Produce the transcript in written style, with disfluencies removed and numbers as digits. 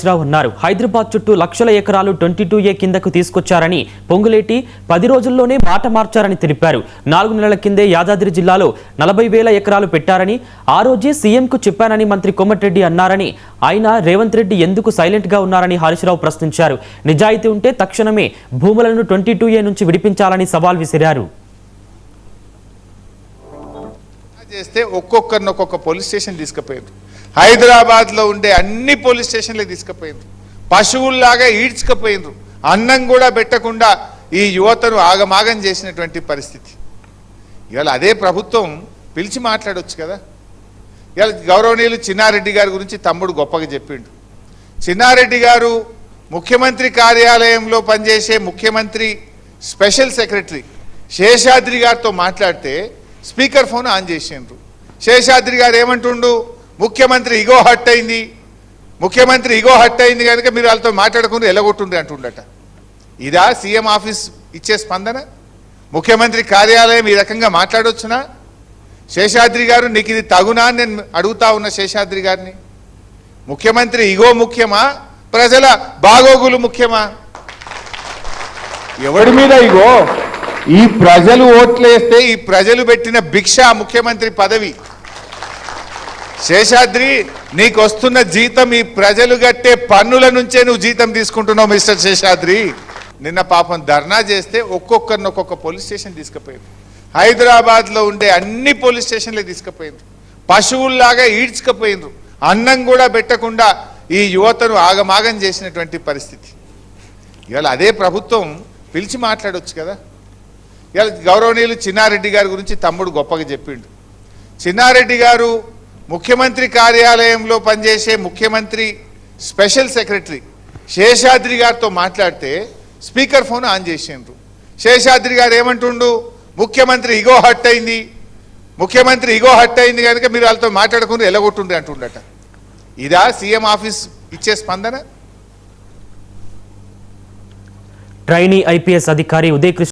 రావు అన్నారు. హైదరాబాద్ చుట్టూ లక్షల ఎకరాలు 22A కిందకు తీసుకొచ్చారని, పొంగులేటి 10 రోజుల్లోనే మాట మార్చారని తెలిపారు. 4 నెలల కిందే యాదాద్రి జిల్లాలో 40,000 ఎకరాలు పెట్టారని, ఆ రోజే సీఎంకు చెప్పానని మంత్రి కోమటిరెడ్డి అన్నారని, ఆయన రేవంత్ రెడ్డి ఎందుకు సైలెంట్ గా ఉన్నారని హరీష్ రావు ప్రశ్నించారు. నిజాయితీ ఉంటే తక్షణమే భూములను 22A నుంచి విడిపించాలని సవాల్ విసిరారు. చేస్తే ఒక్కొక్కరిని ఒక్కొక్క పోలీస్ స్టేషన్ తీసుకుపోయారు. హైదరాబాద్లో ఉండే అన్ని పోలీస్ స్టేషన్లకు తీసుకుపోయారు. పశువుల్లాగా ఈడ్చుకుపోయినరు. అన్నం కూడా పెట్టకుండా ఈ యువతను ఆగమాగం చేసినటువంటి పరిస్థితి. ఇవాళ అదే ప్రభుత్వం పిలిచి మాట్లాడవచ్చు కదా. ఇవాళ గౌరవనీయులు చిన్నారెడ్డి గారి గురించి తమ్ముడు గొప్పగా చెప్పిండు. చిన్నారెడ్డి గారు ముఖ్యమంత్రి కార్యాలయంలో పనిచేసే ముఖ్యమంత్రి స్పెషల్ సెక్రటరీ శేషాద్రి గారితో మాట్లాడితే స్పీకర్ ఫోన్ ఆన్ చేసిండ్రు. శేషాద్రి గారు ఏమంటుండు, ముఖ్యమంత్రి ఇగో హట్ అయింది, ముఖ్యమంత్రి ఇగో హట్ అయింది కనుక మీరు వాళ్ళతో మాట్లాడకుండా ఎలగొట్టుండ్రి అంటుండట. ఇదా సీఎం ఆఫీస్ ఇచ్చే స్పందన? ముఖ్యమంత్రి కార్యాలయం ఈ రకంగా మాట్లాడొచ్చునా? శేషాద్రి గారు నీకు ఇది తగునా అని నేను అడుగుతా ఉన్న శేషాద్రి గారిని. ముఖ్యమంత్రి ఇగో ముఖ్యమా, ప్రజల బాగోగులు ముఖ్యమా? ఎవడి మీద ఇగో? ఈ ప్రజలు ఓట్లేస్తే ఈ ప్రజలు పెట్టిన భిక్ష ముఖ్యమంత్రి పదవి. శేషాద్రి, నీకు వస్తున్న జీతం ఈ ప్రజలు కట్టే పన్నుల నుంచే నువ్వు జీతం తీసుకుంటున్నావు మిస్టర్ శేషాద్రి. నిన్న పాపం ధర్నా చేస్తే ఒక్కొక్కరిని ఒక్కొక్క పోలీస్ స్టేషన్ తీసుకుపోయారు. హైదరాబాద్లో ఉండే అన్ని పోలీస్ స్టేషన్లకు తీసుకుపోయారు. పశువుల్లాగా ఈడ్చుకుపోయినరు. అన్నం కూడా పెట్టకుండా ఈ యువతను ఆగమాగం చేసినటువంటి పరిస్థితి. ఇవాళ అదే ప్రభుత్వం పిలిచి మాట్లాడవచ్చు కదా. ఇవాళ గౌరవనీయులు చిన్నారెడ్డి గారి గురించి తమ్ముడు గొప్పగా చెప్పిండు. చిన్నారెడ్డి గారు ముఖ్యమంత్రి కార్యాలయంలో పనిచేసే ముఖ్యమంత్రి స్పెషల్ సెక్రటరీ శేషాద్రి గారితో మాట్లాడితే స్పీకర్ ఫోన్ ఆన్ చేసిండ్రు. శేషాద్రి గారు ఏమంటుండు, ముఖ్యమంత్రి ఇగో హట్ అయింది, ముఖ్యమంత్రి ఇగో హట్ అయింది కనుక మీరు వాళ్ళతో మాట్లాడకుండా ఎలగొట్టుండ్రి అంటుండట. ఇదా సీఎం ఆఫీస్ ఇచ్చే స్పందన? ట్రైనీ IPS అధికారి ఉదయ్ కృష్ణ